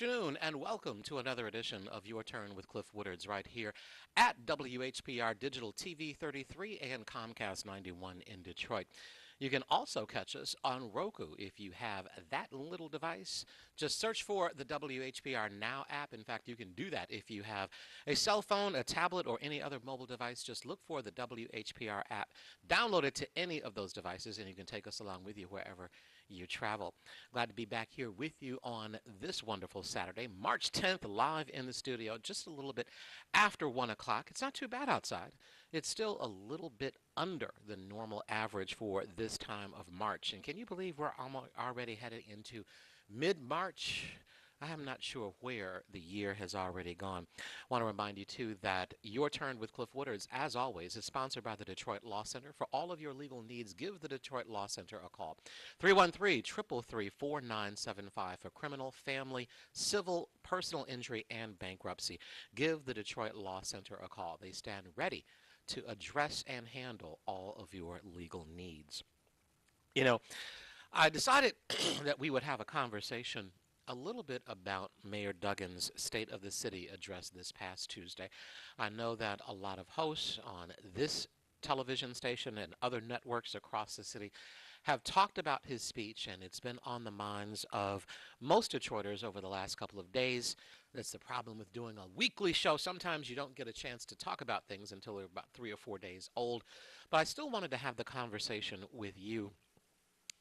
afternoon, and welcome to another edition of Your Turn with Cliff Woodards right here at WHPR Digital TV 33 and Comcast 91 in Detroit. You can also catch us on Roku if you have that little device. Just search for the WHPR Now app. In fact, you can do that if you have a cell phone, a tablet, or any other mobile device. Just look for the WHPR app, download it to any of those devices, and you can take us along with you wherever you travel. Glad to be back here with you on this wonderful Saturday, March 10th, live in the studio, just a little bit after 1 o'clock. It's not too bad outside. It's still a little bit under the normal average for this time of March. And can you believe we're already headed into mid-March? I am not sure where the year has already gone. Want to remind you, too, that Your Turn with Cliff Woodards, as always, is sponsored by the Detroit Law Center. For all of your legal needs, give the Detroit Law Center a call. 313-333-4975 for criminal, family, civil, personal injury, and bankruptcy. Give the Detroit Law Center a call. They stand ready to address and handle all of your legal needs. You know, I decided that we would have a conversation a little bit about Mayor Duggan's State of the City address this past Tuesday. I know that a lot of hosts on this television station and other networks across the city have talked about his speech, and it's been on the minds of most Detroiters over the last couple of days. That's the problem with doing a weekly show. Sometimes you don't get a chance to talk about things until they're about 3 or 4 days old. But I still wanted to have the conversation with you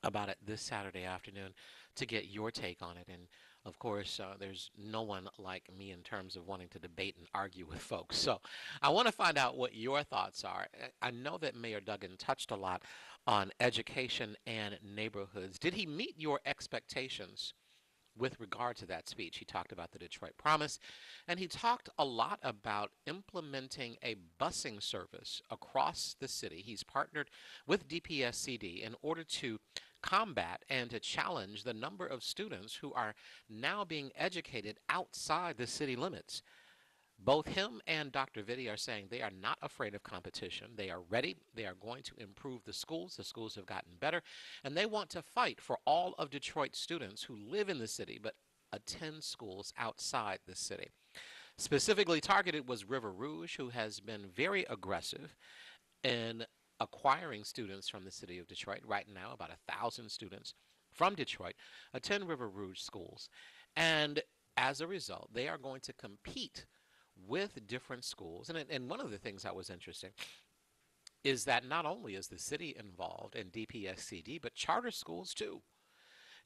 about it this Saturday afternoon to get your take on it. And of course, there's no one like me in terms of wanting to debate and argue with folks. So I want to find out what your thoughts are. I know that Mayor Duggan touched a lot on education and neighborhoods. Did he meet your expectations with regard to that speech? He talked about the Detroit Promise, and he talked a lot about implementing a busing service across the city. He's partnered with DPSCD in order to combat and to challenge the number of students who are now being educated outside the city limits. Both him and Dr. Vitti are saying they are not afraid of competition. They are ready. They are going to improve the schools. The schools have gotten better. And they want to fight for all of Detroit's students who live in the city but attend schools outside the city. Specifically targeted was River Rouge, who has been very aggressive in acquiring students from the city of Detroit. Right now, about 1,000 students from Detroit attend River Rouge schools. And as a result, they are going to compete with different schools. And one of the things that was interesting is that not only is the city involved in DPSCD, but charter schools too.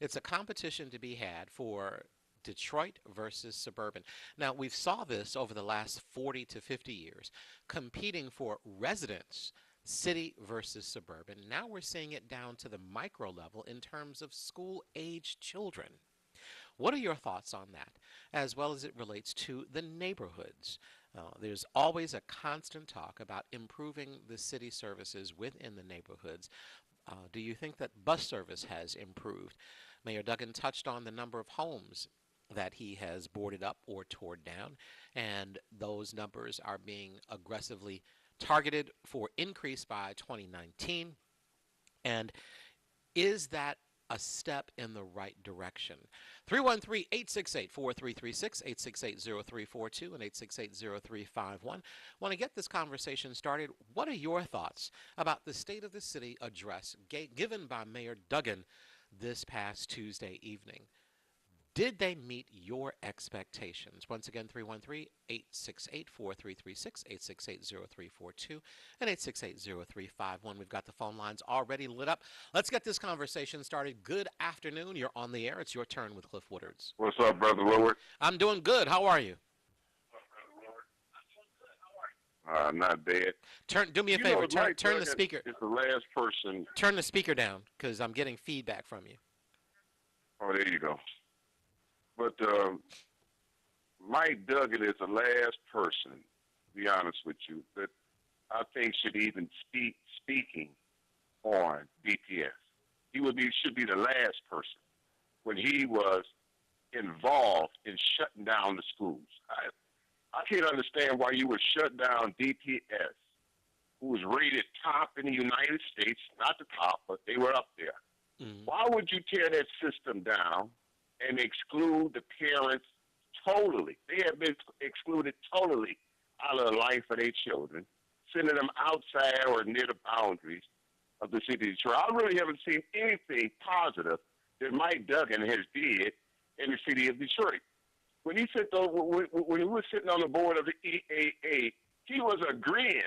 It's a competition to be had for Detroit versus suburban. Now, we've saw this over the last 40 to 50 years, competing for residents, city versus suburban. Now we're seeing it down to the micro level in terms of school-age children. What are your thoughts on that, as well as it relates to the neighborhoods? There's always a constant talk about improving the city services within the neighborhoods. Do you think that bus service has improved? Mayor Duggan touched on the number of homes that he has boarded up or torn down, and those numbers are being aggressively targeted for increase by 2019. And is that a step in the right direction? 313-868-4336, 868-0342, and 868-0351. Want to get this conversation started. What are your thoughts about the State of the City address given by Mayor Duggan this past Tuesday evening? Did they meet your expectations? Once again, 313-868-4336, 868-0342, and 868-0351. We've got the phone lines already lit up. Let's get this conversation started. Good afternoon. You're on the air. It's Your Turn with Cliff Woodards. What's up, Brother Woodward? I'm doing good. How are you? Not bad. Do me a favor. Turn the speaker. It's the last person. Turn the speaker down because I'm getting feedback from you. Oh, there you go. But Mike Duggan is the last person, to be honest with you, that I think should even speaking on DPS. He should be the last person when he was involved in shutting down the schools. I can't understand why you would shut down DPS, who was rated top in the United States, not the top, but they were up there. Mm-hmm. Why would you tear that system down and exclude the parents totally. They have been excluded totally out of the life of their children, sending them outside or near the boundaries of the city of Detroit. I really haven't seen anything positive that Mike Duggan has did in the city of Detroit. When he when he was sitting on the board of the EAA, he was agreeing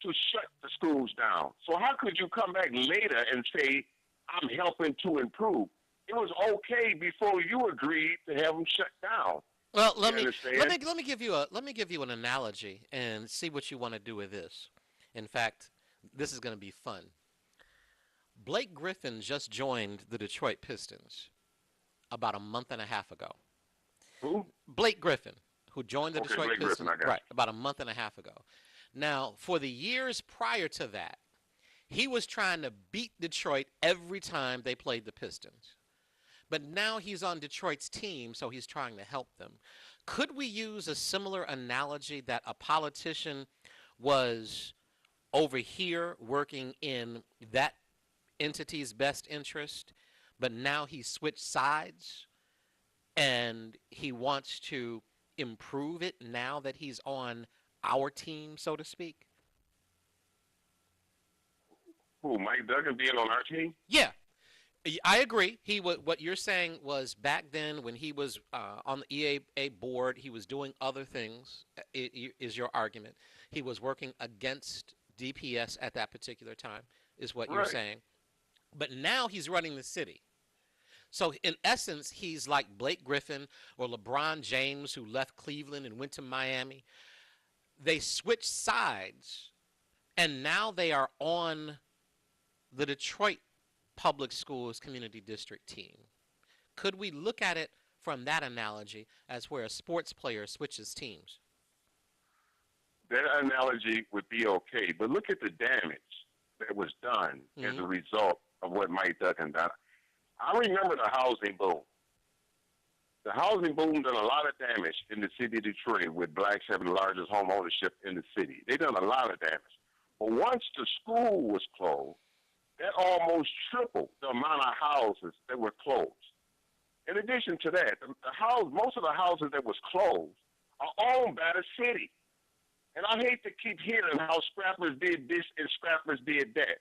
to shut the schools down. So how could you come back later and say I'm helping to improve? It was okay before you agreed to have them shut down. Well, You understand? let me give you an analogy and see what you want to do with this. In fact, this is going to be fun. Blake Griffin just joined the Detroit Pistons about a month and a half ago. Who? Blake Griffin, who joined the Okay, Detroit Blake Pistons, Griffin, I got right, about a month and a half ago. Now, for the years prior to that, he was trying to beat Detroit every time they played the Pistons. But now he's on Detroit's team, so he's trying to help them. Could we use a similar analogy that a politician was over here working in that entity's best interest, but now he switched sides and he wants to improve it now that he's on our team, so to speak? Who? Mike Duggan being on our team? Yeah, I agree. What you're saying was back then when he was on the EAA board, he was doing other things. Is your argument? He was working against DPS at that particular time, is what you're Right. saying. But now he's running the city. So in essence, he's like Blake Griffin or LeBron James, who left Cleveland and went to Miami. They switched sides, and now they are on the Detroit Public Schools Community District team. Could we look at it from that analogy as where a sports player switches teams? That analogy would be okay, but look at the damage that was done as a result of what Mike Duggan done. I remember the housing boom. The housing boom done a lot of damage in the city of Detroit with blacks having the largest home ownership in the city. They done a lot of damage. But once the school was closed, that almost tripled the amount of houses that were closed. In addition to that, most of the houses that was closed are owned by the city. And I hate to keep hearing how scrappers did this and scrappers did that.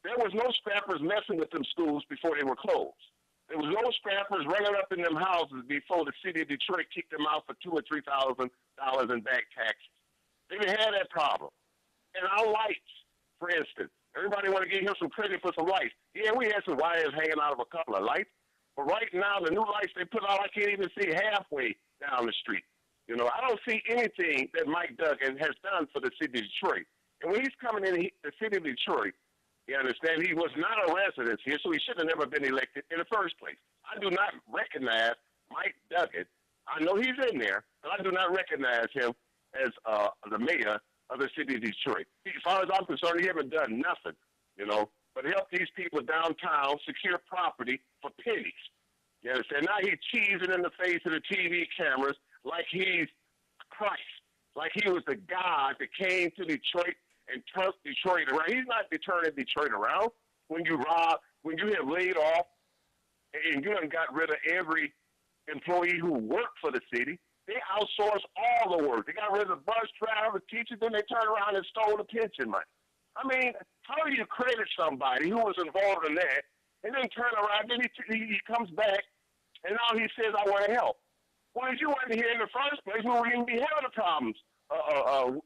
There was no scrappers messing with them schools before they were closed. There was no scrappers running up in them houses before the city of Detroit kicked them out for $2,000 or $3,000 in back taxes. They didn't have that problem. And our lights, for instance, everybody want to give him some credit for some lights. Yeah, we had some wires hanging out of a couple of lights, but right now the new lights they put out, I can't even see halfway down the street. You know, I don't see anything that Mike Duggan has done for the city of Detroit. And when he's coming in the city of Detroit, you understand, he was not a resident here, so he should have never been elected in the first place. I do not recognize Mike Duggan. I know he's in there, but I do not recognize him as the mayor of the city of Detroit. As far as I'm concerned, he haven't done nothing, you know, but help these people downtown secure property for pennies. You understand? Now he's cheesing in the face of the TV cameras like he's Christ, like he was the God that came to Detroit and turned Detroit around. He's not turning Detroit around. When you have laid off and you done got rid of every employee who worked for the city, they outsourced all the work. They got rid of the bus drivers, teachers, then they turned around and stole the pension money. I mean, how do you credit somebody who was involved in that and then turn around, then he comes back, and now he says, I want to help. Well, if you weren't here in the first place, we wouldn't even be having the problems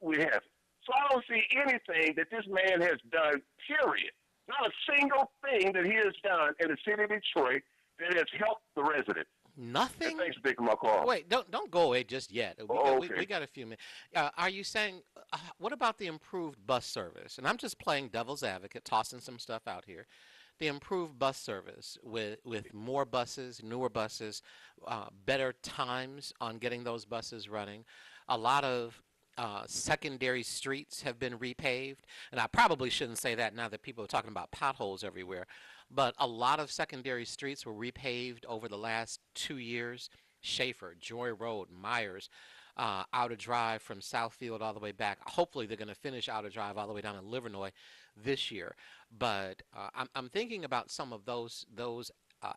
we have. So I don't see anything that this man has done, period. Not a single thing that he has done in the city of Detroit that has helped the residents. Nothing? And thanks for taking my call. Wait, don't go away just yet. Okay. We got a few minutes. Are you saying, what about the improved bus service? And I'm just playing devil's advocate, tossing some stuff out here. The improved bus service with more buses, newer buses, better times on getting those buses running. A lot of secondary streets have been repaved. And I probably shouldn't say that now that people are talking about potholes everywhere. But a lot of secondary streets were repaved over the last 2 years. Schaefer, Joy Road, Myers, Outer Drive from Southfield all the way back. Hopefully they're going to finish Outer Drive all the way down to Livernois this year. But I'm thinking about some of those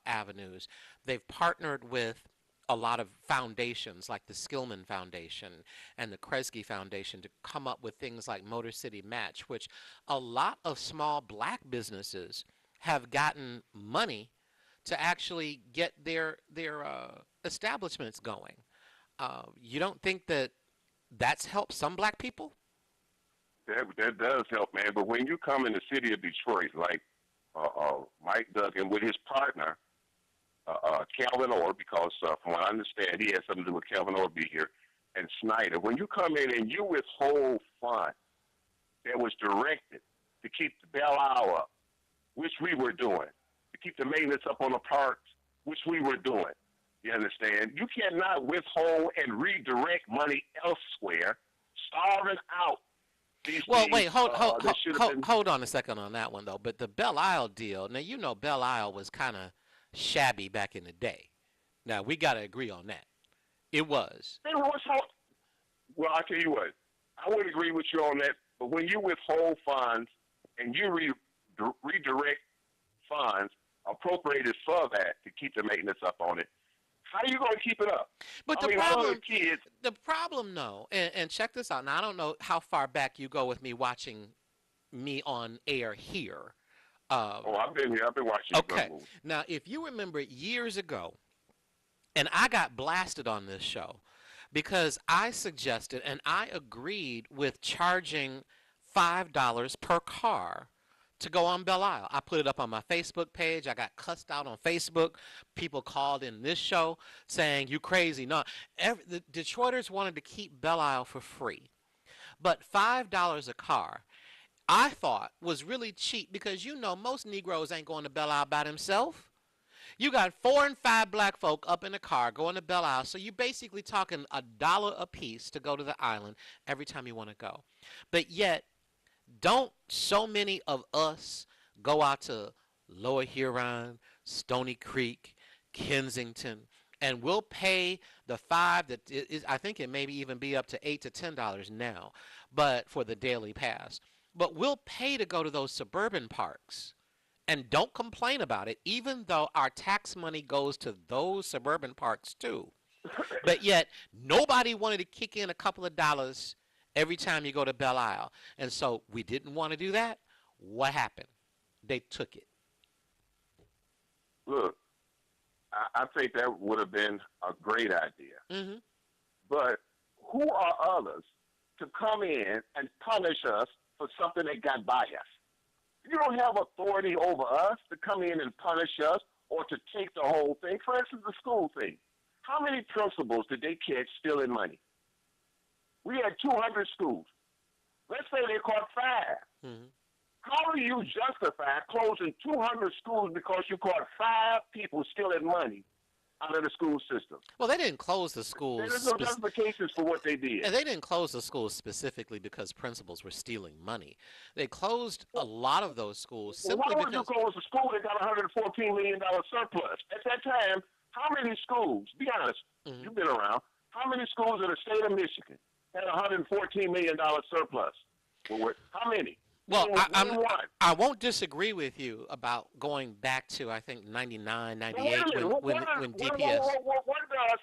avenues. They've partnered with a lot of foundations like the Skillman Foundation and the Kresge Foundation to come up with things like Motor City Match, which a lot of small black businesses have gotten money to actually get their establishments going. You don't think that that's helped some black people? That does help, man. But when you come in the city of Detroit, like Mike Duggan with his partner, Calvin Orr, because from what I understand, he has something to do with Calvin Orr be here, and Snyder. When you come in and you withhold funds that was directed to keep the Belle Isle up, which we were doing, to keep the maintenance up on the parks, which we were doing. You understand? You cannot withhold and redirect money elsewhere, starving out these Well, things. wait, hold on a second on that one though. But the Belle Isle deal, now you know Belle Isle was kind of shabby back in the day. Now we got to agree on that. It was. Well, I tell you what, I would agree with you on that. But when you withhold funds and you redirect funds appropriated for that to keep the maintenance up on it, how are you going to keep it up? But the problem, no, and check this out. Now I don't know how far back you go with me watching me on air here. I've been here. I've been watching. Okay. Now, if you remember years ago, and I got blasted on this show because I suggested and I agreed with charging $5 per car to go on Belle Isle. I put it up on my Facebook page. I got cussed out on Facebook. People called in this show saying, you crazy. No, the Detroiters wanted to keep Belle Isle for free. But $5 a car, I thought was really cheap because you know most Negroes ain't going to Belle Isle by themselves. You got 4 and 5 black folk up in a car going to Belle Isle, so you're basically talking $1 a piece to go to the island every time you want to go. But yet, don't so many of us go out to Lower Huron, Stony Creek, Kensington, and we'll pay the $5 that is, I think it maybe even be up to $8 to $10 now, but for the daily pass. But we'll pay to go to those suburban parks and don't complain about it, even though our tax money goes to those suburban parks too. But yet nobody wanted to kick in a couple of dollars every time you go to Belle Isle. And so we didn't want to do that. What happened? They took it. Look, I think that would have been a great idea. Mm-hmm. But who are others to come in and punish us for something that got by us? You don't have authority over us to come in and punish us or to take the whole thing. For instance, the school thing. How many principals did they catch stealing money? We had 200 schools. Let's say they caught 5. Mm-hmm. How do you justify closing 200 schools because you caught 5 people stealing money out of the school system? Well, they didn't close the schools. There's no justifications for what they did. And they didn't close the schools specifically because principals were stealing money. They closed a lot of those schools simply why would you close a school that got $114 million surplus? At that time, how many schools, be honest, you've been around, how many schools in the state of Michigan had $114 million surplus? Well, how many? Well, I won't disagree with you about going back to, I think, 99, 98 when DPS. What does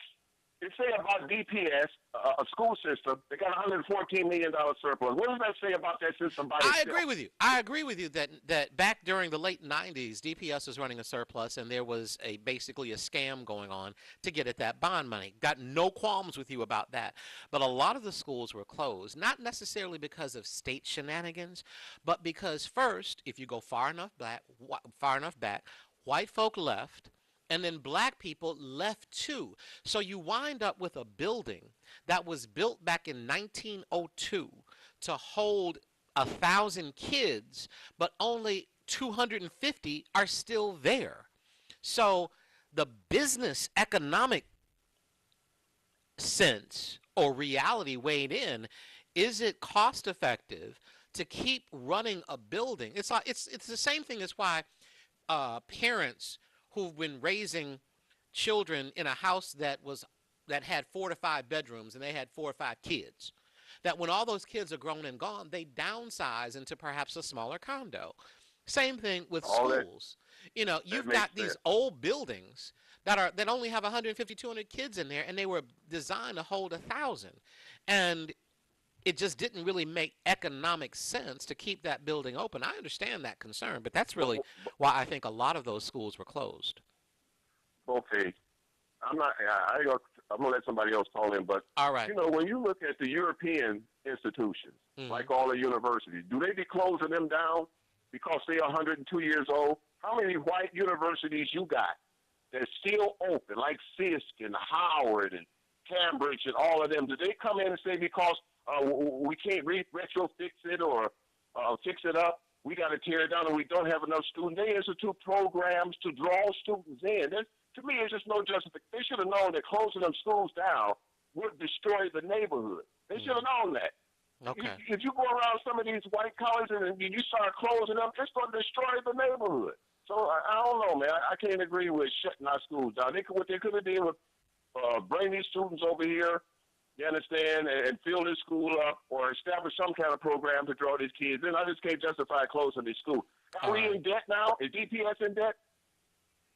it say about DPS, a school system that got $114 million surplus? What does that say about that system by itself? I agree with you. I agree with you that back during the late 90s, DPS was running a surplus, and there was basically a scam going on to get at that bond money. Got no qualms with you about that. But a lot of the schools were closed, not necessarily because of state shenanigans, but because first, if you go far enough back, white folk left, and then black people left too. So you wind up with a building that was built back in 1902 to hold 1,000 kids, but only 250 are still there. So the business economic sense or reality weighed in. Is it cost effective to keep running a building? It's the same thing as why parents who've been raising children in a house that had 4 to 5 bedrooms and they had 4 or 5 kids, that when all those kids are grown and gone, they downsize into perhaps a smaller condo. Same thing with schools. You've got these old buildings that only have 150, 200 kids in there, and they were designed to hold 1,000, and it just didn't really make economic sense to keep that building open. I understand that concern, but that's But, really but why I think a lot of those schools were closed. okay, I'm not. I'm gonna let somebody else call in. But All right. when you look at the European institutions, Mm-hmm. like all the universities, do they be closing them down because they're 102 years old? How many white universities you got that's still open, like Fisk and Howard and Cambridge and all of them? Do they come in and say because we can't retrofix it or fix it up, we got to tear it down and we don't have enough students? They institute programs to draw students in. To me, it's just no justification. They should have known that closing them schools down would destroy the neighborhood. They should have Mm-hmm. known that. Okay. If you go around some of these white colleges and you start closing them, it's going to destroy the neighborhood. So I don't know, man. I can't agree with shutting our schools down. What they could have done was bring these students over here, you understand, and fill this school up or establish some kind of program to draw these kids in. I just can't justify closing these schools. Are All we right. in debt now? Is DPS in debt?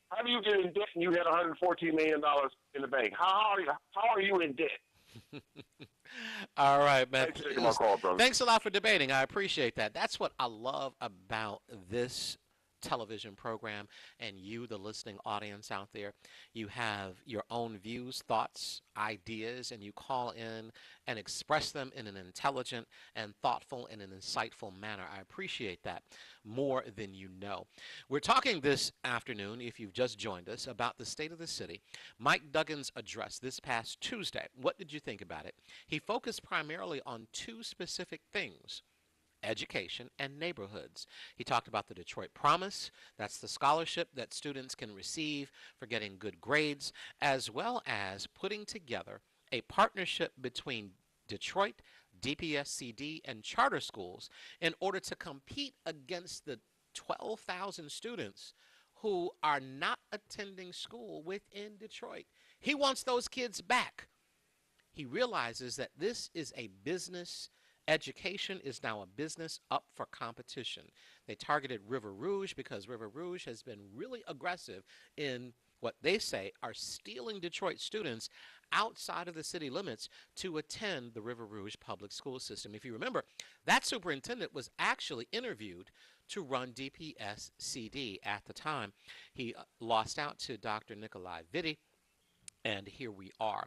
How do you get in debt and you had $114 million in the bank? How are you in debt? All right, man. Thanks for taking my call, brother. Thanks a lot for debating. I appreciate that. That's what I love about this television program, and you, the listening audience out there. You have your own views, thoughts, ideas, and you call in and express them in an intelligent and thoughtful and an insightful manner. I appreciate that more than you know. We're talking this afternoon, if you've just joined us, about the state of the city. Mike Duggan's address this past Tuesday. What did you think about it? He focused primarily on two specific things: education and neighborhoods. He talked about the Detroit Promise, that's the scholarship that students can receive for getting good grades, as well as putting together a partnership between Detroit, DPSCD, and charter schools in order to compete against the 12,000 students who are not attending school within Detroit. He wants those kids back. He realizes that this is a business. Education is now a business up for competition. They targeted River Rouge because River Rouge has been really aggressive in what they say are stealing Detroit students outside of the city limits to attend the River Rouge public school system. If you remember, that superintendent was actually interviewed to run DPSCD at the time. He lost out to Dr. Nikolai Vitti, and here we are.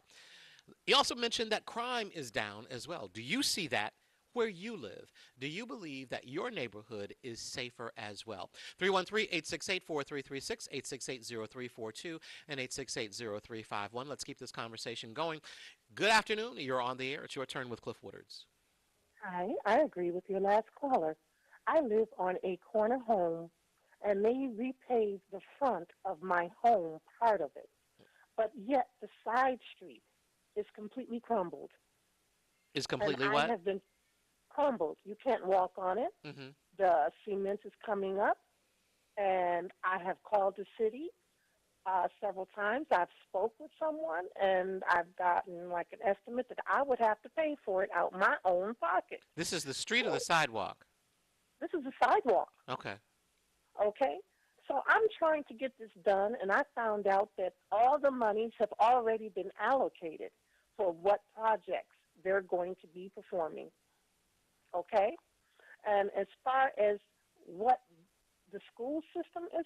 He also mentioned that crime is down as well. Do you see that where you live? Do you believe that your neighborhood is safer as well? 313-868-4336, 868-0342, and 868-0351. Let's keep this conversation going. Good afternoon. You're on the air. It's your turn with Cliff Woodards. Hi, I agree with your last caller. I live on a corner home, and they repaved the front of my home, part of it. But yet the side street is completely crumbled. Is And completely I what? have been crumbled. You can't walk on it. Mm-hmm. The cement is coming up, and I have called the city several times. I've spoke with someone, and I've gotten like an estimate that I would have to pay for it out my own pocket. This is the street or the So sidewalk? this is a sidewalk, Okay. okay? So I'm trying to get this done, and I found out that all the monies have already been allocated for what projects they're going to be performing, okay? And as far as what the school system is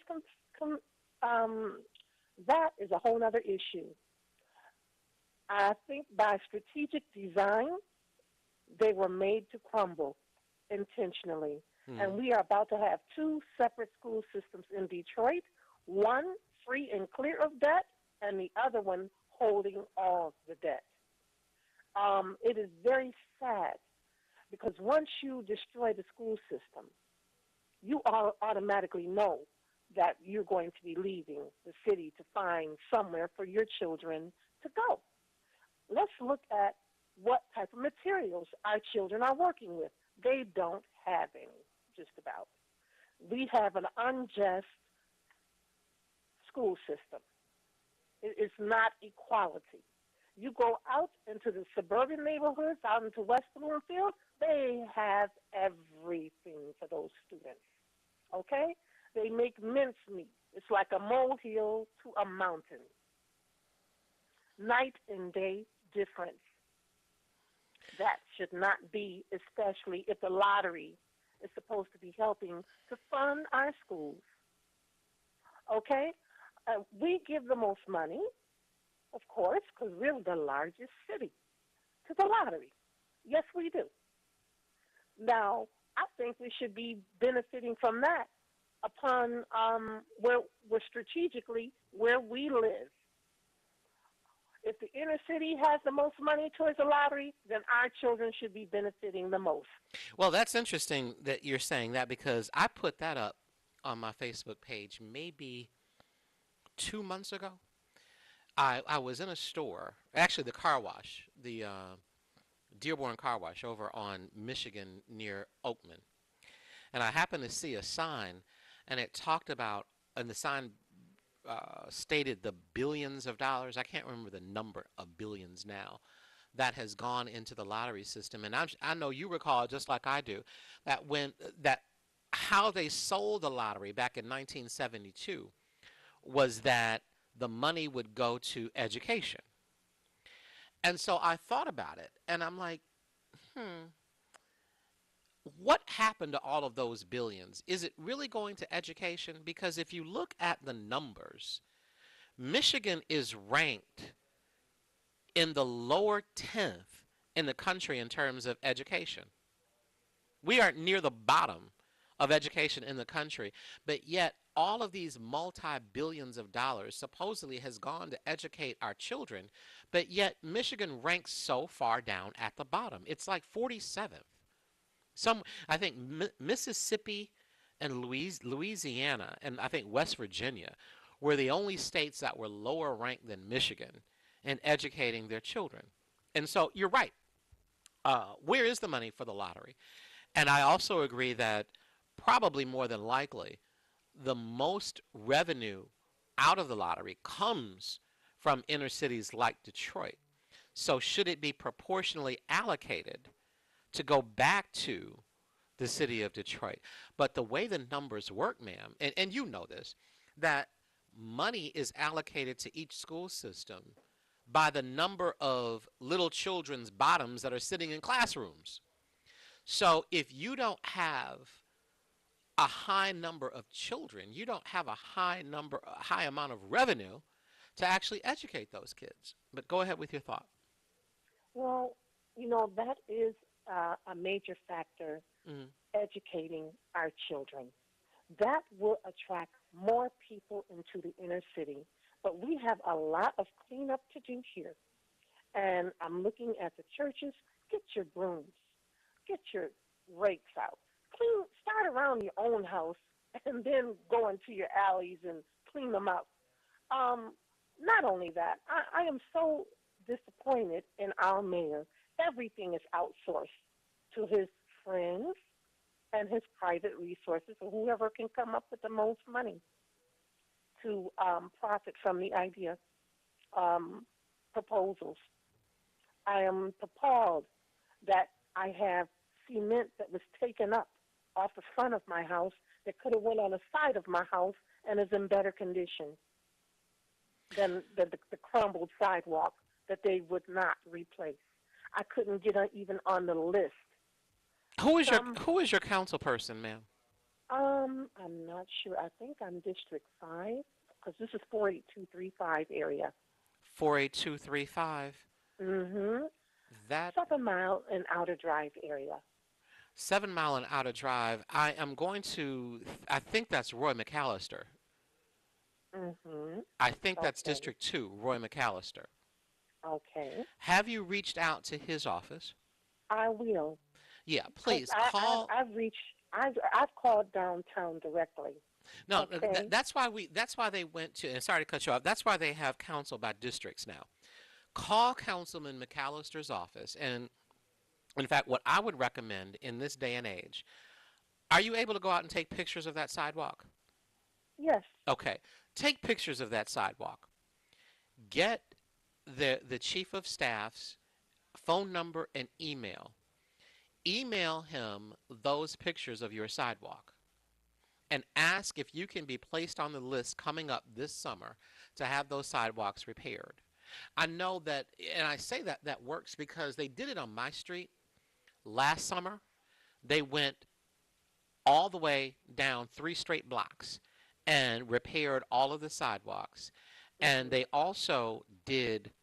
that is a whole other issue. I think by strategic design, they were made to crumble intentionally. And Hmm. we are about to have two separate school systems in Detroit, one free and clear of debt, and the other one holding all the debt. It is very sad because once you destroy the school system, you automatically know that you're going to be leaving the city to find somewhere for your children to go. Let's look at what type of materials our children are working with. They don't have any, just about. We have an unjust school system. It's not equality. You go out into the suburban neighborhoods, out into West Bloomfield, they have everything for those students. Okay? They make mincemeat. It's like a molehill to a mountain. night and day difference. That should not be, especially if the lottery is supposed to be helping to fund our schools. Okay? We give the most money, of course, because we're the largest city, to the lottery. Yes, we do. Now, I think we should be benefiting from that upon where we're strategically where we live. If the inner city has the most money towards the lottery, then our children should be benefiting the most. Well, that's interesting that you're saying that because I put that up on my Facebook page maybe 2 months ago. I was in a store, actually the car wash, the Dearborn Car Wash over on Michigan near Oakman. And I happened to see a sign, and it talked about, and the sign stated the billions of dollars. I can't remember the number of billions now that has gone into the lottery system. And I know you recall, just like I do, that when that how they sold the lottery back in 1972 was that the money would go to education. And so I thought about it, and I'm like, hmm, what happened to all of those billions? Is it really going to education? Because if you look at the numbers, Michigan is ranked in the lower 10th in the country in terms of education. We are near the bottom of education in the country, but yet all of these multi-billions of dollars supposedly has gone to educate our children, but yet Michigan ranks so far down at the bottom. It's like 47th. I think Mississippi and Louisiana and I think West Virginia were the only states that were lower ranked than Michigan in educating their children. And so you're right. Where is the money for the lottery? And I also agree that probably more than likely the most revenue out of the lottery comes from inner cities like Detroit. So should it be proportionally allocated to go back to the city of Detroit? But the way the numbers work, ma'am, and you know this, that money is allocated to each school system by the number of little children's bottoms that are sitting in classrooms. So if you don't have a high number of children, you don't have a high amount of revenue to actually educate those kids. But go ahead with your thought. Well, that is a major factor Mm-hmm. educating our children. That will attract more people into the inner city. But we have a lot of cleanup to do here. And I'm looking at the churches. Get your brooms, get your rakes out. Start around your own house and then go into your alleys and clean them up. Not only that, I am so disappointed in our mayor. Everything is outsourced to his friends and his private resources, or whoever can come up with the most money to profit from the idea proposals. I am appalled that I have cement that was taken up off the front of my house that could have went on the side of my house and is in better condition than the crumbled sidewalk that they would not replace. I couldn't get even on the list. Who is your council person, ma'am? I'm not sure. I think I'm District 5 because this is 48235 area. 48235. Mm-hmm. That 7 Mile and Outer Drive area. 7 Mile and Outer Drive. I think that's Roy McAllister. Mm-hmm. I think that's Okay. District 2, Roy McAllister. Okay. Have you reached out to his office? I will. Yeah, 'Cause please call. I've called downtown directly. No, Okay. that's why they went to, and sorry to cut you off, that's why they have council by districts now. Call Councilman McAllister's office, and in fact, what I would recommend in this day and age, are you able to go out and take pictures of that sidewalk? Yes. Okay, take pictures of that sidewalk. Get the chief of staff's phone number and email. Email him those pictures of your sidewalk and ask if you can be placed on the list coming up this summer to have those sidewalks repaired. I know that, and I say that that works because they did it on my street last summer. They went all the way down 3 straight blocks and repaired all of the sidewalks. And Mhm. they also did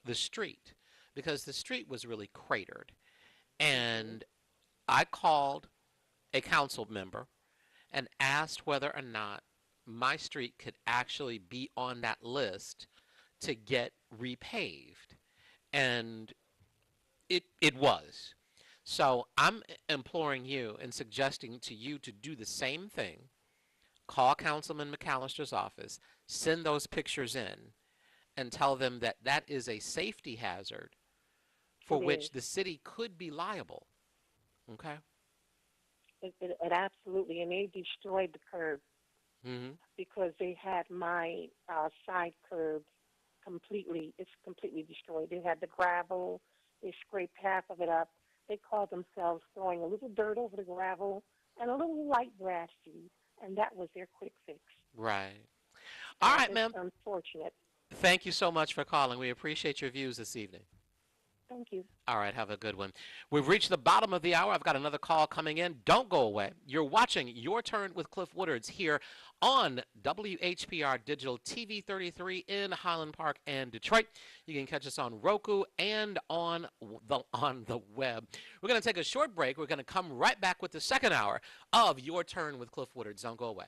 the street because the street was really cratered. Mhm. And I called a council member and asked whether or not my street could actually be on that list to get repaved. And it was. So I'm imploring you and suggesting to you to do the same thing. Call Councilman McAllister's office, send those pictures in, and tell them that that is a safety hazard for It is. which the city could be liable. Okay? It absolutely, and they destroyed the curb Mm-hmm. because they had my side curb completely. It's completely destroyed. They had the gravel. They scraped half of it up. They called themselves throwing a little dirt over the gravel and a little light grass seed, and that was their quick fix. Right. All And right, it's ma'am. unfortunate. Thank you so much for calling. We appreciate your views this evening. Thank you. All right, have a good one. We've reached the bottom of the hour. I've got another call coming in. Don't go away. You're watching Your Turn with Cliff Woodards here on WHPR Digital TV 33 in Highland Park and Detroit. You can catch us on Roku and on the web. We're going to take a short break. We're going to come right back with the second hour of Your Turn with Cliff Woodards. Don't go away.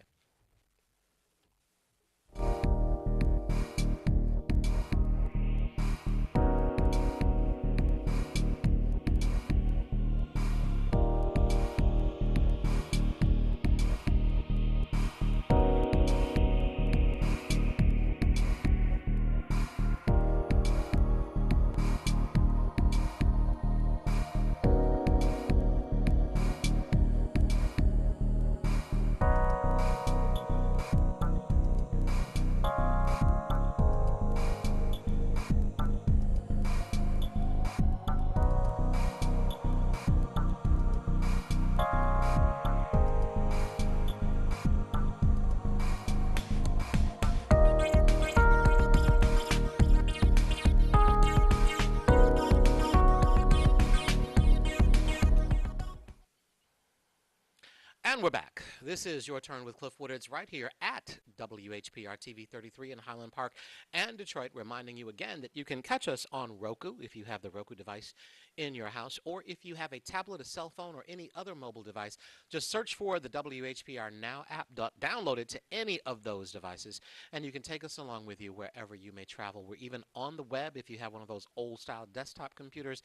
And we're back. This is Your Turn with Cliff Woodards right here at WHPR TV 33 in Highland Park and Detroit, reminding you again that you can catch us on Roku if you have the Roku device in your house, or if you have a tablet, a cell phone, or any other mobile device, just search for the WHPR Now app, download it to any of those devices, and you can take us along with you wherever you may travel. We're even on the web if you have one of those old-style desktop computers.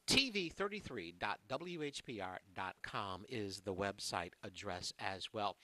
TV33.whpr.com is the website address as well.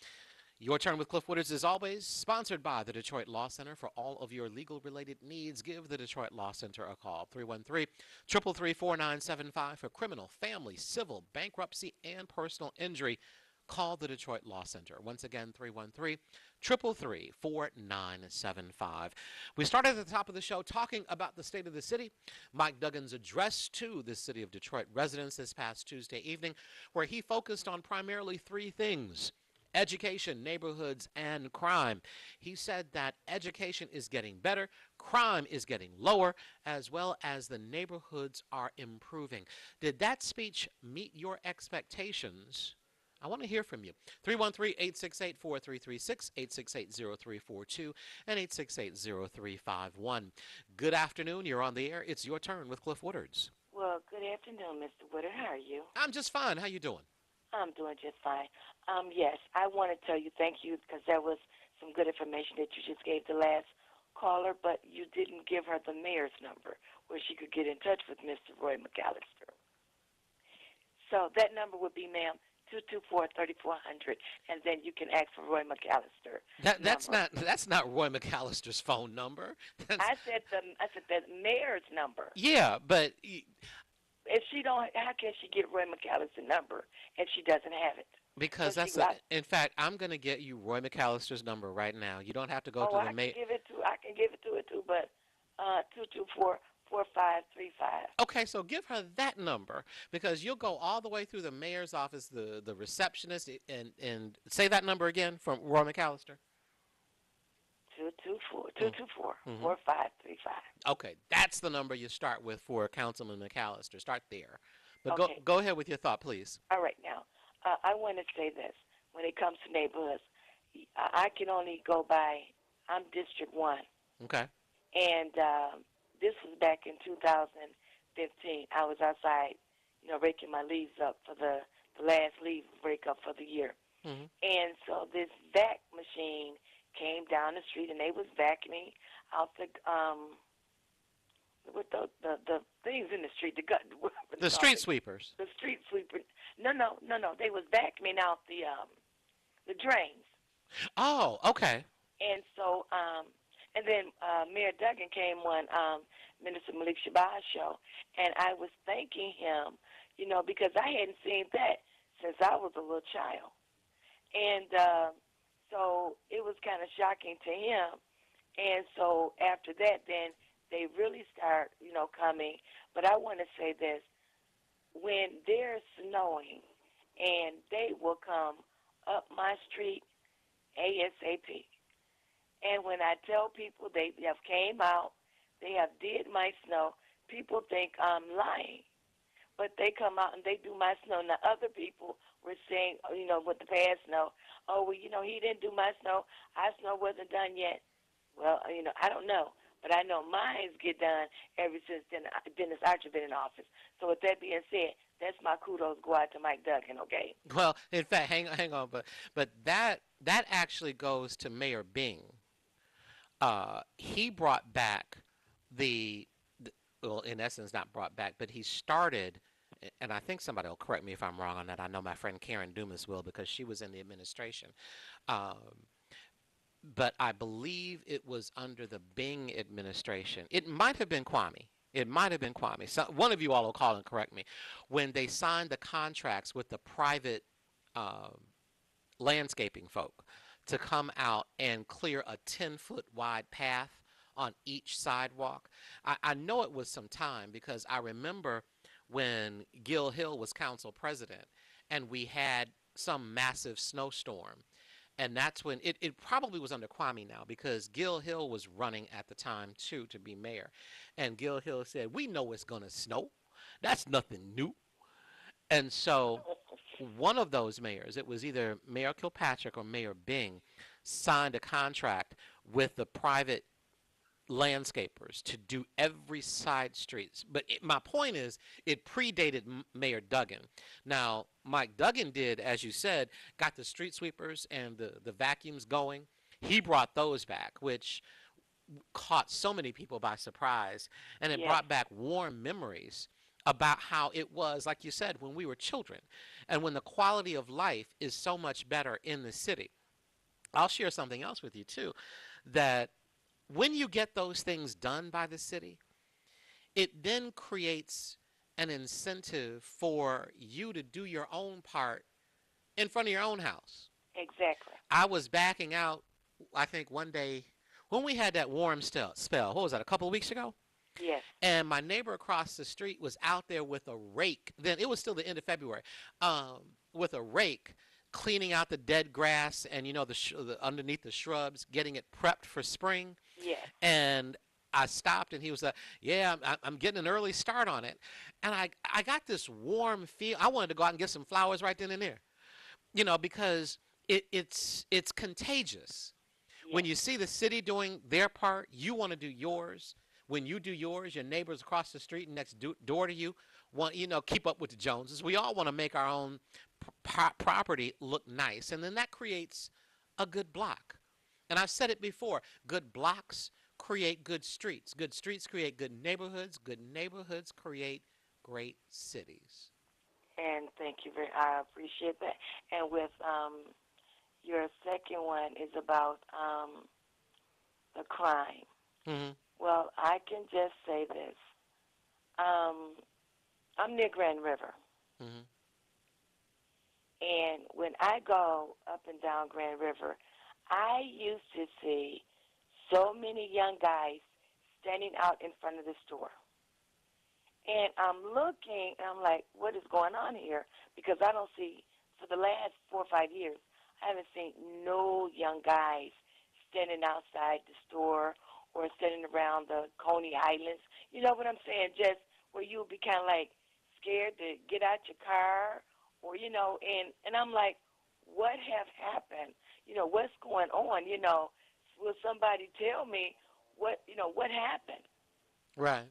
Your Turn with Cliff Woodards is always sponsored by the Detroit Law Center. For all of your legal related needs, give the Detroit Law Center a call. 313-333-4975 for criminal, family, civil, bankruptcy, and personal injury. Call the Detroit Law Center. Once again, 313-333-4975. We started at the top of the show talking about the state of the city. Mike Duggan's address to the city of Detroit residents this past Tuesday evening, where he focused on primarily 3 things: education, neighborhoods, and crime. He said that education is getting better, crime is getting lower, as well as the neighborhoods are improving. Did that speech meet your expectations? I want to hear from you. 313-868-4336, 868-0342, and 868-0351. Good afternoon. You're on the air. It's Your Turn with Cliff Woodards. Well, good afternoon, Mr. Woodard. How are you? I'm just fine. How you doing? I'm doing just fine. Yes, I want to tell you thank you because that was some good information that you just gave the last caller, but you didn't give her the mayor's number where she could get in touch with Mr. Roy McAllister. So that number would be, ma'am, 224-3400, and then you can ask for Roy McAllister. That's not Roy McAllister's phone number. I said the mayor's number. Yeah, but If she don't, how can she get Roy McAllister's number if she doesn't have it? because in fact, I'm going to get you Roy McAllister's number right now. You don't have to go to the mayor. I can give it to her too, but 224-4535. Okay, so give her that number because you'll go all the way through the mayor's office, the receptionist, and say that number again from Roy McAllister. 224 Mhm. 4535. Okay, that's the number you start with for Councilman McAllister. Start there. But Okay. go ahead with your thought, please. All right. Now, I want to say this. When it comes to neighborhoods, I can only go by, I'm District 1. Okay. And this was back in 2015. I was outside, raking my leaves up for the last leaf break up for the year. Mhm. And so this vac machine came down the street, and they was vacuuming out the with the things in the street, the gut, what do The you call street it? sweepers. The street sweeper. No. They was vacuuming out the drains. Oh, okay. And so, and then Mayor Duggan came on Minister Malik Shabazz show, and I was thanking him, because I hadn't seen that since I was a little child. And so it was kind of shocking to him. And so after that, then they really start, coming. But I want to say this. When there's snowing, and they will come up my street ASAP. And when I tell people they have came out, they have did my snow, people think I'm lying. But they come out and they do my snow. Now, other people were saying, with the past snow, oh, well, he didn't do my snow. Our snow wasn't done yet. Well, I don't know. But I know mines get done ever since Dennis Archer been in office. So with that being said, that's my kudos go out to Mike Duggan, okay? Well, in fact, hang on, but that actually goes to Mayor Bing. He brought back the well, in essence, not brought back, but he started, and I think somebody will correct me if I'm wrong on that. I know my friend Karen Dumas will because she was in the administration. Um, but I believe it was under the Bing administration. It might have been Kwame. It might have been Kwame. So one of you all will call and correct me. When they signed the contracts with the private um, landscaping folk to come out and clear a 10-foot wide path on each sidewalk. I know it was some time because I remember when Gil Hill was council president and we had some massive snowstorm. And that's when it probably was under Kwame now because Gil Hill was running at the time too to be mayor. And Gil Hill said, "We know it's going to snow. That's nothing new." And so one of those mayors, it was either Mayor Kilpatrick or Mayor Bing, signed a contract with the private landscapers to do every side streets. But my point is, it predated Mayor Duggan. Now, Mike Duggan did, as you said, got the street sweepers and the vacuums going. He brought those back, which caught so many people by surprise. And it Yes. brought back warm memories about how it was, like you said, when we were children and when the quality of life is so much better in the city. I'll share something else with you, too, that when you get those things done by the city, it then creates an incentive for you to do your own part in front of your own house. Exactly. I was backing out, I think, one day when we had that warm spell. What was that, a couple of weeks ago? Yes. And my neighbor across the street was out there with a rake. Then it was still the end of February, with a rake, cleaning out the dead grass and the underneath the shrubs, getting it prepped for spring. Yes. And I stopped, and he was like, "Yeah, I'm getting an early start on it." And I got this warm feel. I wanted to go out and get some flowers right then and there, because it's contagious. Yes. When you see the city doing their part, you want to do yours. When you do yours, your neighbors across the street and next door to you want, keep up with the Joneses. We all want to make our own property look nice, and then that creates a good block. And I've said it before, good blocks create good streets. Good streets create good neighborhoods. Good neighborhoods create great cities. And thank you I appreciate that. And with your second one is about the crime. Mm-hmm. Well, I can just say this. I'm near Grand River. Mm-hmm. And when I go up and down Grand River, I used to see so many young guys standing out in front of the store. And I'm looking, and I'm like, what is going on here? Because I don't see, for the last 4 or 5 years, I haven't seen no young guys standing outside the store or standing around the Coney Islands. You know what I'm saying? Just where you'll be kind of like scared to get out your car, or and I'm like, what have happened? What's going on? Will somebody tell me what happened? Right.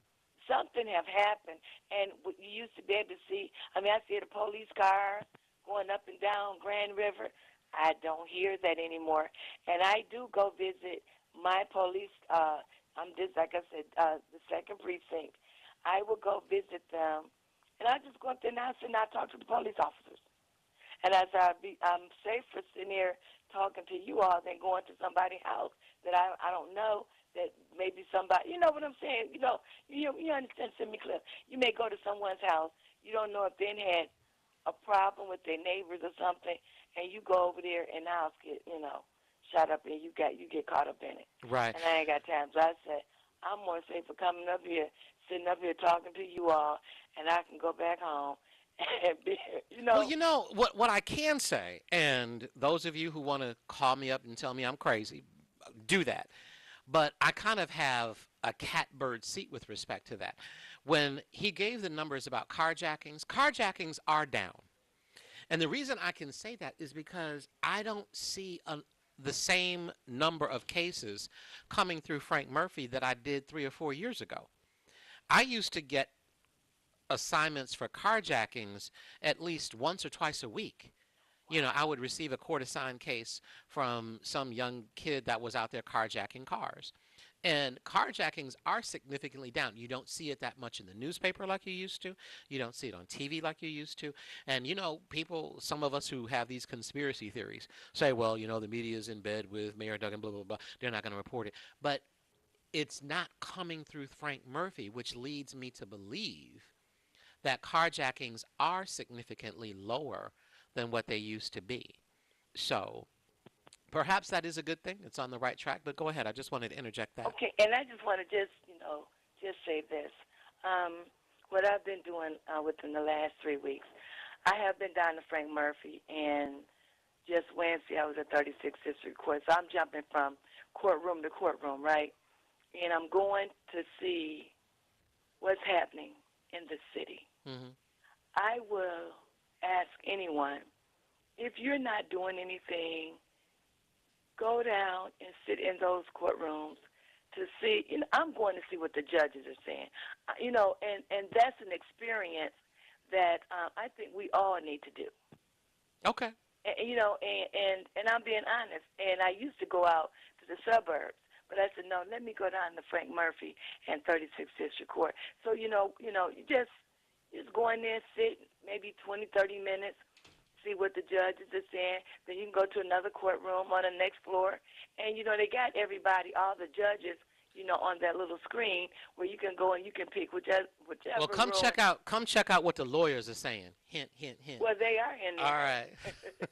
Something have happened, and you used to be able to see. I mean, I see the police cars going up and down Grand River. I don't hear that anymore, and I do go visit my police. I'm just like I said, the second precinct. I will go visit them, and I just go up there and I sit and I talk to the police officers. And as I'm safer sitting here talking to you all than going to somebody's house that I don't know, that maybe somebody, you know what I'm saying? You understand, Simi Cliff. You may go to someone's house. You don't know if they had a problem with their neighbors or something, and you go over there and the house get, shot up and you get caught up in it. Right. And I ain't got time. So I said, I'm more safe for coming up here, sitting up here talking to you all, and I can go back home and be, Well, what I can say, and those of you who want to call me up and tell me I'm crazy, do that. But I kind of have a catbird seat with respect to that. When he gave the numbers about carjackings are down. And the reason I can say that is because I don't see the same number of cases coming through Frank Murphy that I did 3 or 4 years ago. I used to get assignments for carjackings at least once or twice a week. I would receive a court-assigned case from some young kid that was out there carjacking cars. And carjackings are significantly down. You don't see it that much in the newspaper like you used to. You don't see it on TV like you used to. And, people, some of us who have these conspiracy theories say, well, the media is in bed with Mayor Duggan, blah, blah, blah. They're not going to report it. But it's not coming through Frank Murphy, which leads me to believe that carjackings are significantly lower than what they used to be. So perhaps that is a good thing. It's on the right track. But go ahead. I just wanted to interject that. Okay, and I just want to just say this. What I've been doing within the last 3 weeks, I have been down to Frank Murphy, and just Wednesday I was at 36th District Court. So I'm jumping from courtroom to courtroom, right? And I'm going to see what's happening in the city. Mm-hmm. I will ask anyone, if you're not doing anything, go down and sit in those courtrooms to see. I'm going to see what the judges are saying. And that's an experience that I think we all need to do. Okay. And I'm being honest. And I used to go out to the suburbs, but I said, no, let me go down to Frank Murphy and 36th District Court. So, you just go in there, sit maybe 20, 30 minutes, see what the judges are saying. Then you can go to another courtroom on the next floor. And, they got everybody, all the judges, on that little screen where you can go and you can pick whichever Well, come room. check out what the lawyers are saying. Hint, hint, hint. Well, they are in there. All right.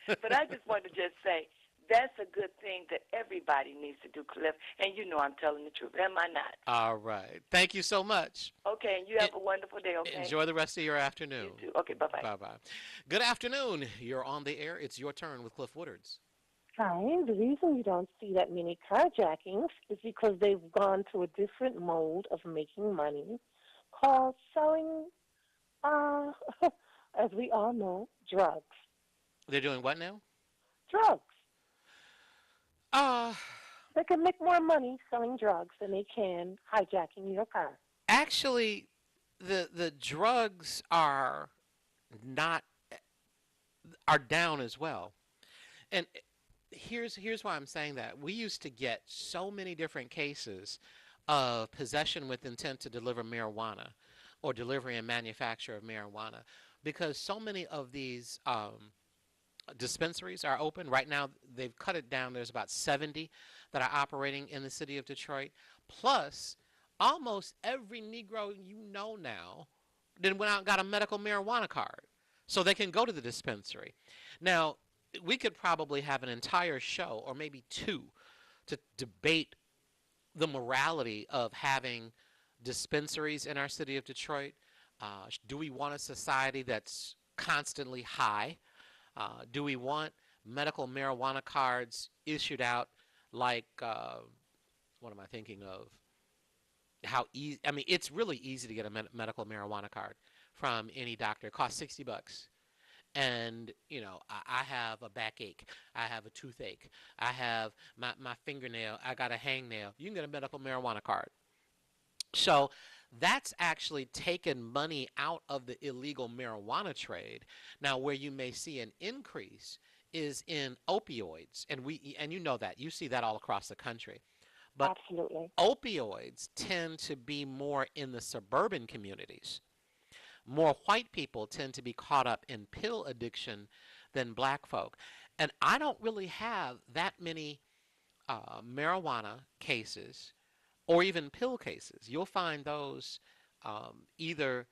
But I just wanted to just say, that's a good thing that everybody needs to do, Cliff. And I'm telling the truth. Am I not? All right. Thank you so much. Okay, and you have a wonderful day, okay? Enjoy the rest of your afternoon. You too. Okay, bye-bye. Bye-bye. Good afternoon. You're on the air. It's your turn with Cliff Woodards. Hi. The reason you don't see that many carjackings is because they've gone to a different mode of making money called selling, as we all know, drugs. They're doing what now? Drugs. They can make more money selling drugs than they can hijacking your car. Actually, the drugs are down as well. And here's why I'm saying that. We used to get so many different cases of possession with intent to deliver marijuana or delivery and manufacture of marijuana because so many of these dispensaries are open. Right now, they've cut it down. There's about 70 that are operating in the city of Detroit. Plus, almost every Negro now then went out and got a medical marijuana card so they can go to the dispensary. Now, we could probably have an entire show or maybe two to debate the morality of having dispensaries in our city of Detroit. Do we want a society that's constantly high? Do we want medical marijuana cards issued out like what am I thinking of? How easy? I mean, it's really easy to get a medical marijuana card from any doctor. It costs $60. And I have a backache, I have a toothache, I have my fingernail, I got a hangnail. You can get a medical marijuana card. So that's actually taken money out of the illegal marijuana trade. Now, where you may see an increase is in opioids, and you know that you see that all across the country. But Absolutely. opioids tend to be more in the suburban communities. More white people tend to be caught up in pill addiction than black folk. And I don't really have that many marijuana cases or even pill cases. You'll find those either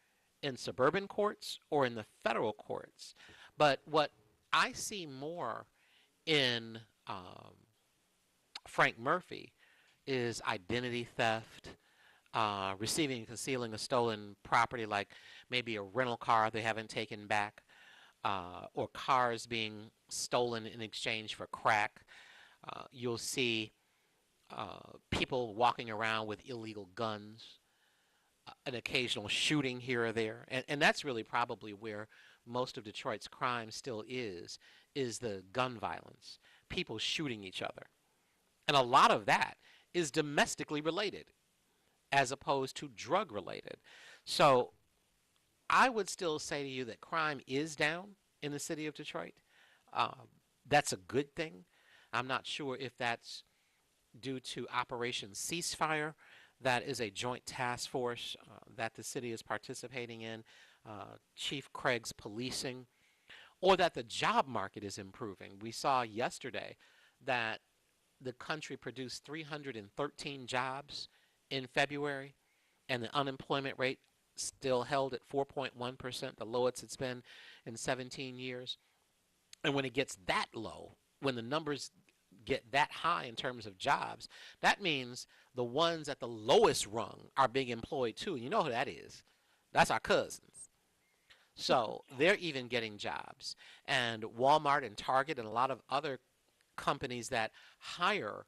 in suburban courts or in the federal courts. But what I see more in Frank Murphy is identity theft, receiving and concealing a stolen property, like maybe a rental car they haven't taken back, or cars being stolen in exchange for crack. You'll see people walking around with illegal guns, an occasional shooting here or there. And that's really probably where most of Detroit's crime still is the gun violence, people shooting each other. And a lot of that is domestically related as opposed to drug related. So I would still say to you that crime is down in the city of Detroit. Um, that's a good thing. I'm not sure if that's due to Operation Ceasefire. That is a joint task force that the city is participating in, Chief Craig's policing, or that the job market is improving. We saw yesterday that the country produced 313 jobs in February, and the unemployment rate still held at 4.1%, the lowest it's been in 17 years. And when it gets that low, when the numbers get that high in terms of jobs, that means the ones at the lowest rung are being employed too. You know who that is? That's our cousins. So they're even getting jobs. And Walmart and Target and a lot of other companies that hire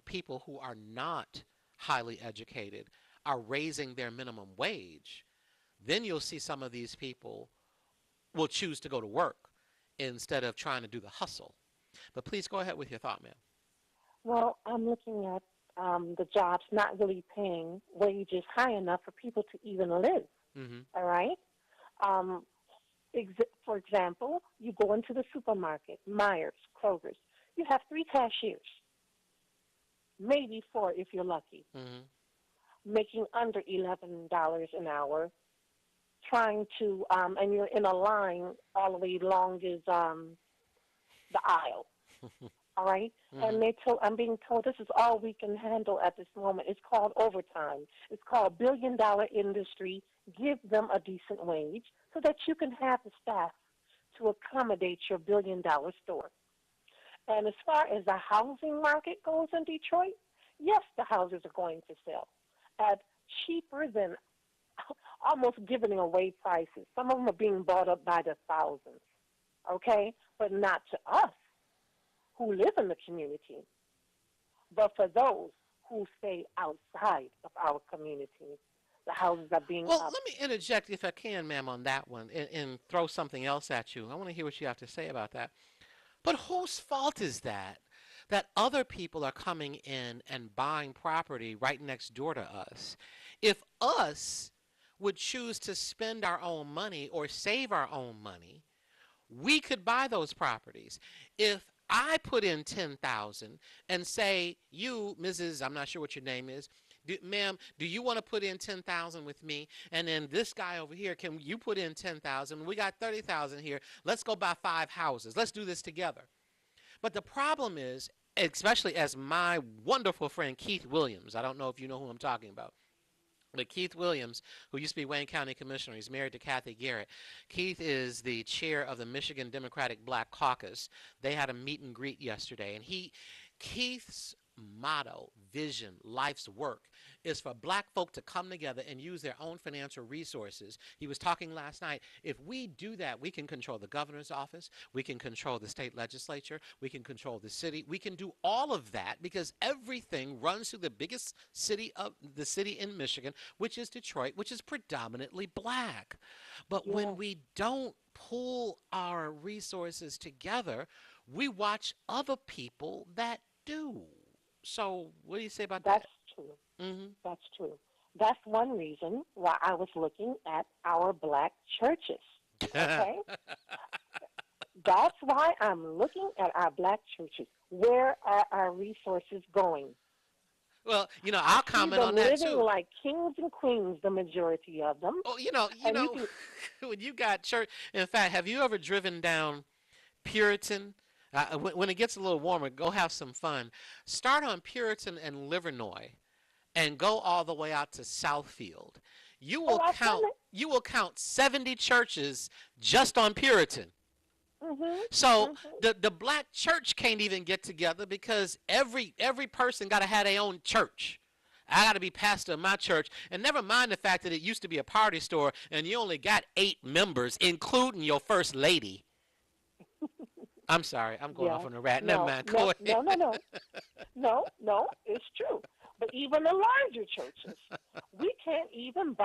people who are not highly educated are raising their minimum wage. Then you'll see some of these people will choose to go to work instead of trying to do the hustle. But please go ahead with your thought, ma'am. Well, I'm looking at the jobs not really paying wages high enough for people to even live. Mm-hmm. All right. Um, for example, you go into the supermarket, Myers, Kroger's. You have 3 cashiers, maybe 4 if you're lucky, Mm-hmm. making under $11 an hour, trying to, and you're in a line all the way long as the aisle. All right, Mm-hmm. and I'm being told this is all we can handle at this moment. It's called overtime. It's called billion-dollar industry. Give them a decent wage so that you can have the staff to accommodate your billion-dollar store. And as far as the housing market goes in Detroit, yes, the houses are going to sell at cheaper than almost giving away prices. Some of them are being bought up by the thousands, okay, but not to us who live in the community, but for those who stay outside of our community. The houses are being Well, up. let me interject, if I can, ma'am, on that one and throw something else at you. I want to hear what you have to say about that. But whose fault is that? That other people are coming in and buying property right next door to us. If us would choose to spend our own money or save our own money, we could buy those properties. If I put in 10,000 and say, you, Mrs., I'm not sure what your name is, ma'am, do you want to put in 10,000 with me? And then this guy over here, can you put in 10,000? We got 30,000 here. Let's go buy 5 houses. Let's do this together. But the problem is, especially as my wonderful friend Keith Williams, I don't know if you know who I'm talking about, but Keith Williams, who used to be Wayne County Commissioner, he's married to Kathy Garrett. Keith is the chair of the Michigan Democratic Black Caucus. They had a meet and greet yesterday, and Keith's motto, vision, life's work is for black folk to come together and use their own financial resources. He was talking last night. If we do that, we can control the governor's office, we can control the state legislature, we can control the city, we can do all of that because everything runs through the biggest city of the city in Michigan, which is Detroit, which is predominantly black. But when Yes, we don't pull our resources together, we watch other people that do. So, what do you say about that's that? true. Hmm. That's true. That's one reason why I was looking at our black churches. Okay? That's why I'm looking at our black churches. Where are our resources going? Well, I I'll see comment them on that living too. like kings and queens, the majority of them. Oh, And you can, when you got church. In fact, have you ever driven down Puritan? When it gets a little warmer, go have some fun. Start on Puritan and Livernois, and go all the way out to Southfield. You oh, will I've done count. it. You will count 70 churches just on Puritan. Mhm. So Mhm. the black church can't even get together because every person got to have their own church. I got to be pastor of my church, and never mind the fact that it used to be a party store, and you only got 8 members, including your first lady. I'm sorry, I'm going off Yes. on a rat. Never No. mind. No. Go ahead. No. No. No. No. No. It's true. But even the larger churches, we can't even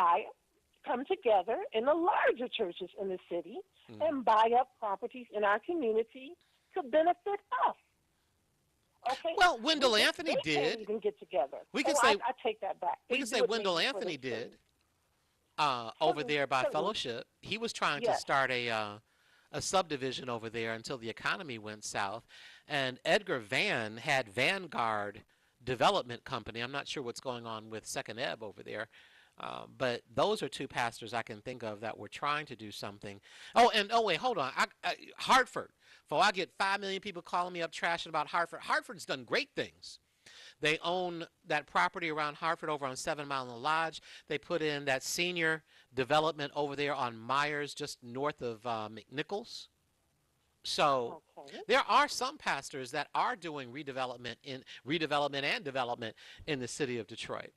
come together in the larger churches in the city Mhm. and buy up properties in our community to benefit us. Okay, Well, Wendell they Anthony can't did. even get together. We Oh, can say I take that back. we They can say do it Wendell maybe for Anthony the did. city. Over Certain, there by certain, Fellowship. He was trying to yes. start a subdivision over there until the economy went south. And Edgar Van had Vanguard Development Company. I'm not sure what's going on with Second Ebb over there. But those are two pastors I can think of that were trying to do something. Oh, and oh wait, hold on. Hartford. For I get 5 million people calling me up trashing about Hartford. Hartford's done great things. They own that property around Hartford over on 7 Mile and Lodge. They put in that senior development over there on Myers, just north of McNichols. So Okay, there are some pastors that are doing redevelopment and development in the city of Detroit.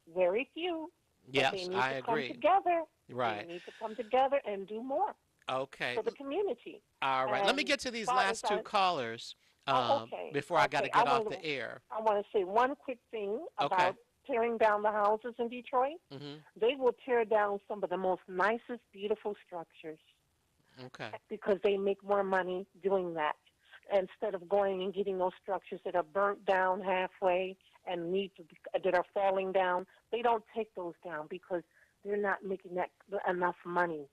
very few, but they Yes, need I to come agree. together. They Right. need to come together and do more Okay. for the community. All right. Let me And get to these far as last two callers okay, before I got to okay, get off the air. I want to say one quick thing Okay. about tearing down the houses in Detroit. Mhm. They will tear down some of the most nicest, beautiful structures Okay. because they make more money doing that instead of going and getting those structures that are burnt down halfway and that are falling down. They don't take those down because they're not making that enough money.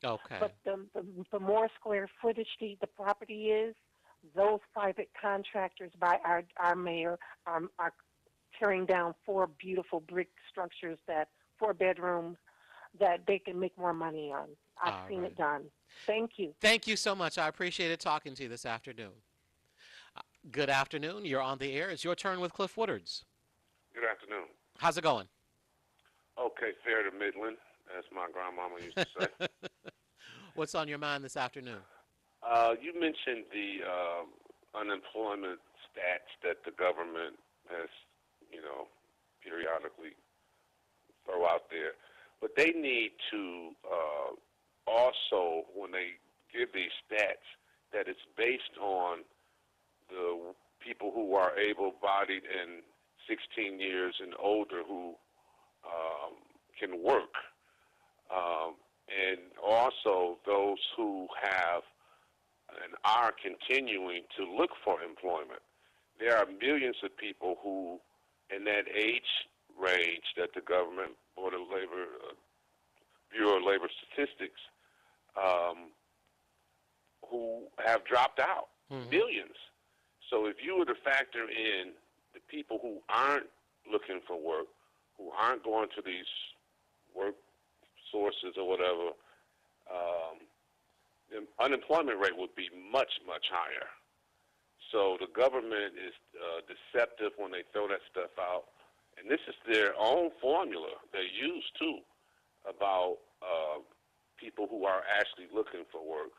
Okay. But the more square footage the property is, those private contractors by our mayor are tearing down four beautiful brick structures, that 4 bedroom, that they can make more money on. I've All seen right. it done. Thank you. Thank you so much. I appreciated talking to you this afternoon. Good afternoon. You're on the air. It's your turn with Cliff Woodards. Good afternoon. How's it going? Okay, fair to Midland, as my grandmama used to say. What's on your mind this afternoon? You mentioned the unemployment stats that the government has, periodically throw out there. But they need to also, when they give these stats, that it's based on the people who are able-bodied and 16 years and older who can work, and also those who have and are continuing to look for employment. There are millions of people who, in that age range that the government, Board of Labor, Bureau of Labor Statistics, who have dropped out. Mm-hmm. Millions. So if you were to factor in the people who aren't looking for work, who aren't going to these work sources or whatever, the unemployment rate would be much, much higher. So the government is deceptive when they throw that stuff out. And this is their own formula they use, too, about people who are actually looking for work.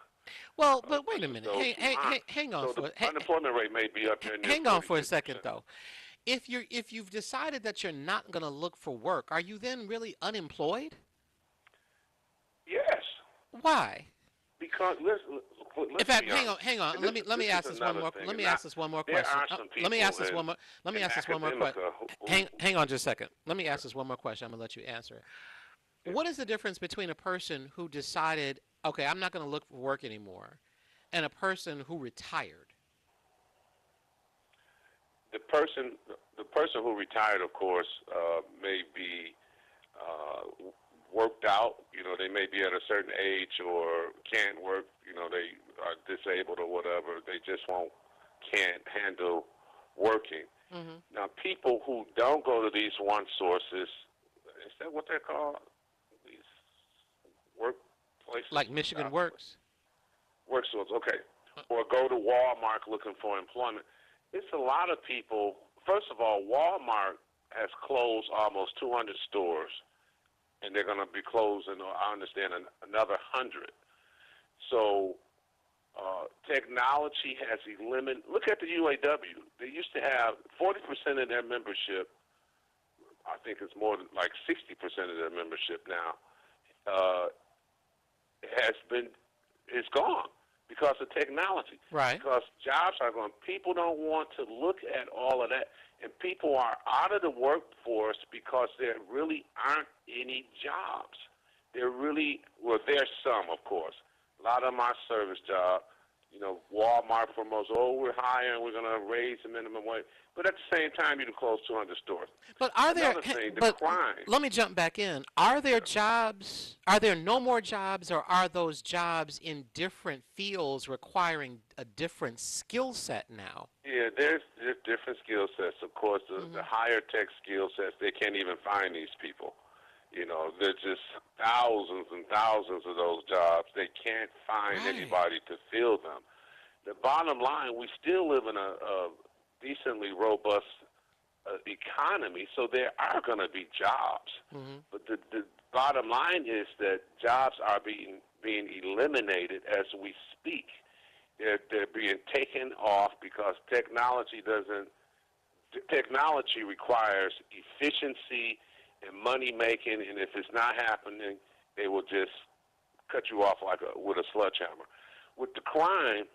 Well, but wait a Versus minute. those who aren't. Hang on So for the unemployment rate may be up there near hang on for a 46%. second though. if you've decided that you're not going to look for work, are you then really unemployed? Yes, Why? because In let's fact, be honest. hang on. And Let me this ask is this one another more. thing. Let me And I, ask this one more there question. are some Let me people ask this one more. Let me in ask this one more question. academica Hang on just a second. Let me ask this one more question. I'm gonna let you answer it. What is the difference between a person who decided, okay, I'm not gonna look for work anymore, and a person who retired? the person the person who retired, of course, may be worked out. You know, they may be at a certain age or can't work. You know, they are disabled or whatever. They just can't handle working. Hmm. Now, people who don't go to these one sources, is that what they're called? These workplaces, Like Michigan not Works. work sources. Okay, or go to Walmart looking for employment. It's a lot of people. First of all, Walmart has closed almost 200 stores, and they're going to be closing, I understand, another 100. So technology has eliminated. Look at the UAW. They used to have 40% of their membership. I think it's more than like 60% of their membership now. Is gone because of technology. Right. Because jobs are gone. People don't want to look at all of that, and people are out of the workforce because there really aren't any jobs. There's some, of course. A lot of them are service jobs. You know, Walmart promotes, we're hiring, we're going to raise the minimum wage. But at the same time, you can close 200 stores. But are there? Another thing, the But crime. let me jump back in. Are there jobs? Are there no more jobs, or are those jobs in different fields requiring a different skill set now? Yeah, there's different skill sets. Of course, the higher tech skill sets, they can't even find these people. You know, there's just thousands and thousands of those jobs. They can't find Right. anybody to fill them. The bottom line, we still live in a decently robust economy, so there are going to be jobs. Hmm. But the bottom line is that jobs are being eliminated as we speak. They're being taken off because technology requires efficiency and money making, and if it's not happening, they will just cut you off with a sledgehammer. With the crime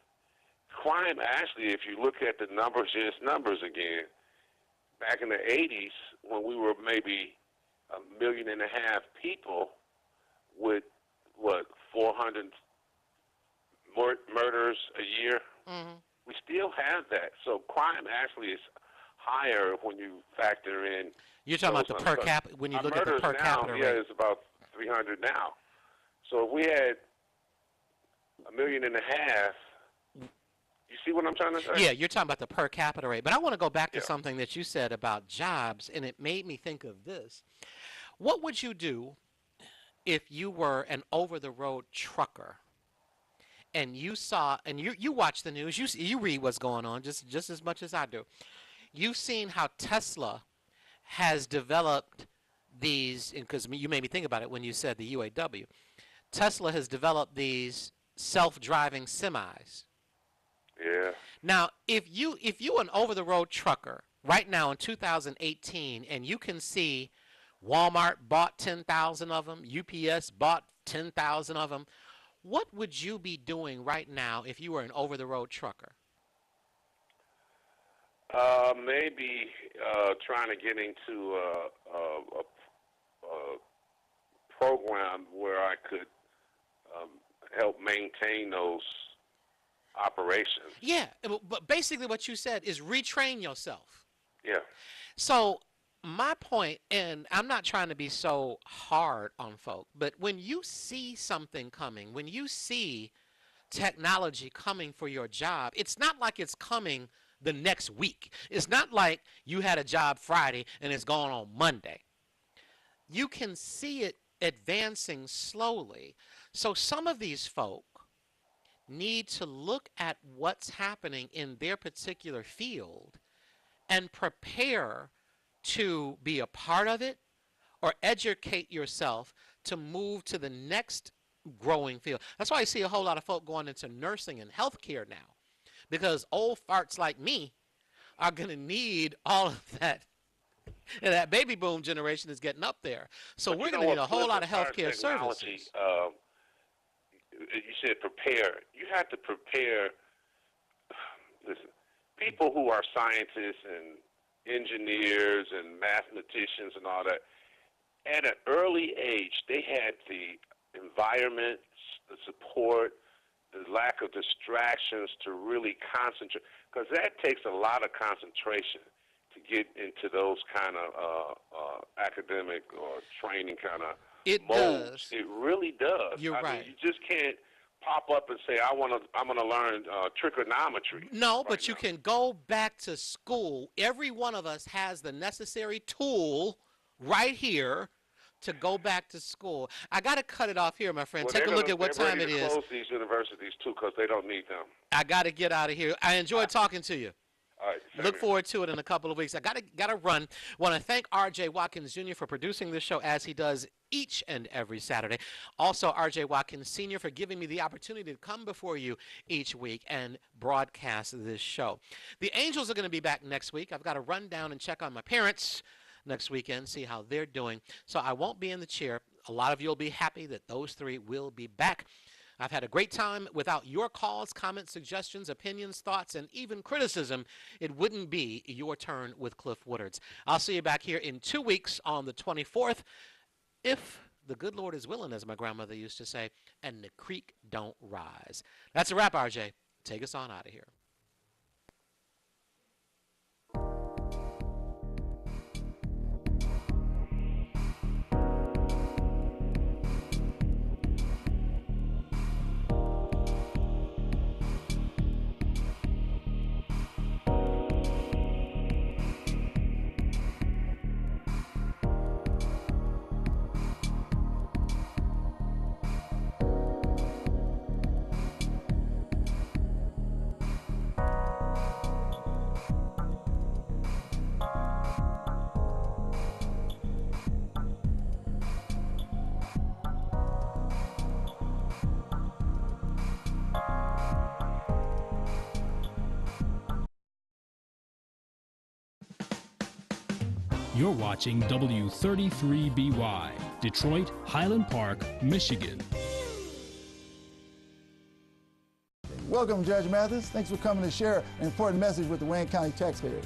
actually, if you look at the numbers, just numbers again. Back in the 80s, when we were maybe 1.5 million people with 400 murders a year, Hmm. we still have that. So crime actually is higher when you factor in. You're talking about the those per numbers. capita when you Our look at the murders per now, capita yeah, rate. it's about 300 now. So if we had 1.5 million, you see what I'm trying to say? Yeah, you're talking about the per capita rate. But I want to go back to Yeah. something that you said about jobs, and it made me think of this. What would you do if you were an over-the-road trucker and you saw, and you watch the news, you read what's going on just as much as I do. You've seen how Tesla has developed these, because you made me think about it when you said the UAW. Tesla has developed these self-driving semis. Yeah. Now, if you an over-the-road trucker right now in 2018, and you can see Walmart bought 10,000 of them, UPS bought 10,000 of them, what would you be doing right now if you were an over-the-road trucker? Maybe trying to get into a program where I could help maintain those operations. Yeah, but basically what you said is retrain yourself. Yeah. So my point, and I'm not trying to be so hard on folk, but when you see something coming, when you see technology coming for your job, it's not like it's coming the next week. It's not like you had a job Friday and it's gone on Monday. You can see it advancing slowly. So some of these folk need to look at what's happening in their particular field and prepare to be a part of it or educate yourself to move to the next growing field. That's why I see a whole lot of folk going into nursing and healthcare now, because old farts like me are going to need all of that. And that baby boom generation is getting up there. So But we're you going know to need what, a whole Cliff, lot of as far as healthcare technology, services. You said prepare. You have to prepare. Listen, people who are scientists and engineers and mathematicians and all that, at an early age, they had the environment, the support, the lack of distractions to really concentrate, because that takes a lot of concentration to get into those kind of academic or training kind of modes. Does. It really does. You're I right. mean, you just can't pop up and say, I'm gonna learn trigonometry. No, right but you now. can go back to school. Every one of us has the necessary tool right here to go back to school. I got to cut it off here, my friend. Well, Take a look at what they're time ready it to is. close these universities too, because they don't need them. I got to get out of here. I enjoyed talking to you. All right. Look Samuel. forward to it in a couple of weeks. I gotta run. Want to thank R.J. Watkins Jr. for producing this show as he does each and every Saturday. Also, R.J. Watkins Sr. for giving me the opportunity to come before you each week and broadcast this show. The Angels are going to be back next week. I've got to run down and check on my parents next weekend, see how they're doing. So I won't be in the chair. A lot of you will be happy that those three will be back. I've had a great time. Without your calls, comments, suggestions, opinions, thoughts, and even criticism, it wouldn't be your turn with Cliff Woodards. I'll see you back here in 2 weeks on the 24th, if the good Lord is willing, as my grandmother used to say, and the creek don't rise. That's a wrap, RJ. Take us on out of here. You're watching W33BY, Detroit, Highland Park, Michigan. Welcome, Judge Mathis. Thanks for coming to share an important message with the Wayne County taxpayers.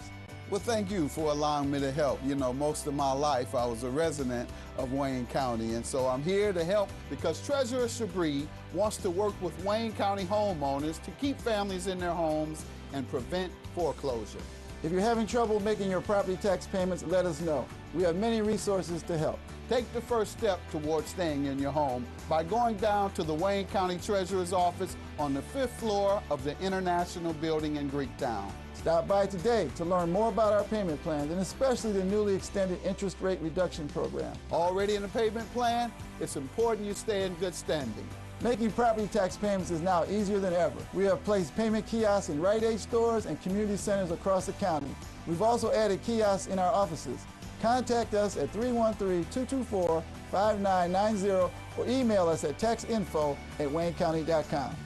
Well, thank you for allowing me to help. You know, most of my life I was a resident of Wayne County, and so I'm here to help because Treasurer Chabris wants to work with Wayne County homeowners to keep families in their homes and prevent foreclosure. If you're having trouble making your property tax payments, let us know. We have many resources to help. Take the first step towards staying in your home by going down to the Wayne County Treasurer's office on the 5th floor of the International Building in Greektown. Stop by today to learn more about our payment plans and especially the newly extended interest rate reduction program. Already in the payment plan? It's important you stay in good standing. Making property tax payments is now easier than ever. We have placed payment kiosks in Rite Aid stores and community centers across the county. We've also added kiosks in our offices. Contact us at 313-224-5990 or email us at taxinfo@waynecounty.com.